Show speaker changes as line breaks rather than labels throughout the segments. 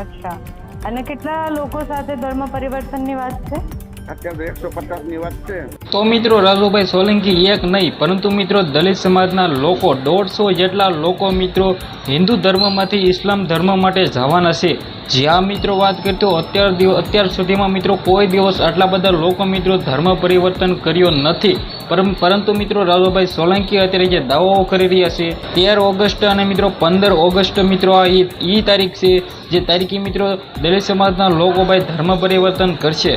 અચ્છા, અને કેટલા લોકો સાથે ધર્મ પરિવર્તનની વાત છે?
અત્યારે 150 ની વાત છે.
તો મિત્રો રાજુભાઈ સોલંકી એક નહીં પરંતુ મિત્રો દલિત સમાજના લોકો 150 જેટલા લોકો મિત્રો હિન્દુ ધર્મમાંથી ઇસ્લામ ધર્મ માટે જવાના છે. જ્યાં મિત્રો વાત કરીએ તો અત્યાર સુધીમાં મિત્રો કોઈ દિવસ આટલા બધા લોકો મિત્રો ધર્મ પરિવર્તન કર્યો નથી. પરંતુ મિત્રો રાજુભાઈ સોલંકી અત્યારે જે દાવાઓ કરી રહ્યા છે 13 ઓગસ્ટ અને મિત્રો 15 ઓગસ્ટ મિત્રો આ ઈ તારીખ છે જે તારીખે મિત્રો દલિત સમાજના લોકો ભાઈ ધર્મ પરિવર્તન કરશે.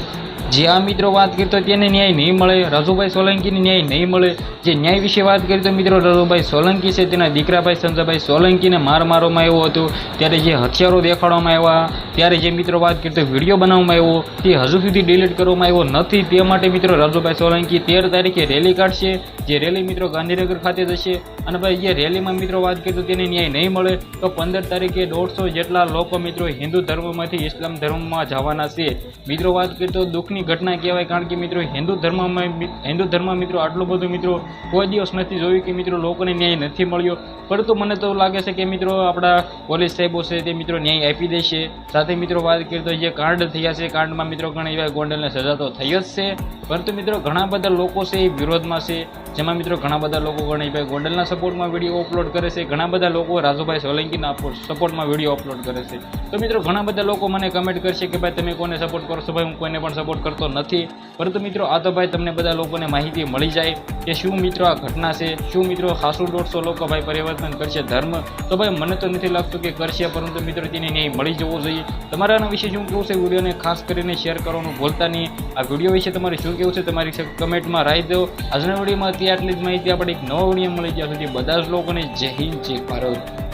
જે આ મિત્રો વાત કરીએ તો તેને ન્યાય નહીં મળે, રાજુભાઈ સોલંકીને ન્યાય નહીં મળે. જે ન્યાય વિશે વાત કરીએ તો મિત્રો રાજુભાઈ સોલંકી છે તેના દીકરાભાઈ સંજયભાઈ સોલંકીને મારવામાં આવ્યો હતો. ત્યારે જે હથિયારો દેખાડવામાં આવ્યા, ત્યારે જે મિત્રો વાત કરીએ તો વિડીયો બનાવવામાં આવ્યો તે હજુ સુધી ડિલીટ કરવામાં આવ્યો નથી. તે માટે મિત્રો રાજુભાઈ સોલંકી 13 તારીખે રેલી કાઢશે. જે રેલી મિત્રો ગાંધીનગર ખાતે જશે અને ભાઈ જે રેલીમાં મિત્રો વાત કરીએ તો તેને ન્યાય નહીં મળે તો 15 તારીખે 150 જેટલા લોકો મિત્રો હિન્દુ ધર્મમાંથી ઇસ્લામ ધર્મમાં જવાના છે. મિત્રો વાત કરીએ તો દુઃખની ઘટના કહેવાય, કારણ કે મિત્રો હિન્દુ ધર્મમાં મિત્રો આટલું બધું મિત્રો કોઈ દિવસ નથી જોયું કે મિત્રો લોકોને ન્યાય નથી મળ્યો. પરંતુ મને તો લાગે છે કે મિત્રો આપણા પોલીસ સાહેબો છે તે મિત્રો ન્યાય આપી દેશે. સાથે મિત્રો વાત કરીએ તો જે કાંડ થયા છે કાંડમાં મિત્રો ઘણા એવા ગોંડલને સજા તો થઈ જ છે, પરંતુ મિત્રો ઘણા બધા લોકો છે એ વિરોધમાં છે. જેમાં મિત્રો ઘણા બધા લોકો ગણેશભાઈ ગોંડલના સપોર્ટમાં વિડીયો અપલોડ કરે છે, ઘણા બધા લોકો રાજુભાઈ સોલંકીના સપોર્ટમાં વિડીયો અપલોડ કરે છે. તો મિત્રો ઘણા બધા લોકો મને કમેન્ટ કરશે કે ભાઈ તમે કોને સપોર્ટ કરો છો? ભાઈ હું કોઈને પણ સપોર્ટ કરતો નથી. પરંતુ મિત્રો આ તો ભાઈ તમને બધા લોકોને માહિતી મળી જાય કે શું મિત્રો આ ઘટના છે, શું મિત્રો ખાસું 150 લોકો ભાઈ પરિવર્તન કરશે ધર્મ. તો ભાઈ મને તો નથી લાગતું કે કરશે, પરંતુ મિત્રો તેને ન્યાય મળી જવો જોઈએ. તમારા આના વિશે શું કહેવું છે? વિડીયોને ખાસ કરીને શેર કરવાનું ભૂલતા નહીં. આ વિડીયો વિશે તમારે શું કહેવું છે તમારી કમેન્ટમાં રાઈ દો. આજના વિડીયોમાં આટલી જ માહિતી. આપણે એક નવો વિડીયો મળી ગયા સુધી બધા જ લોકોને જય હિન્દ જય ભારત.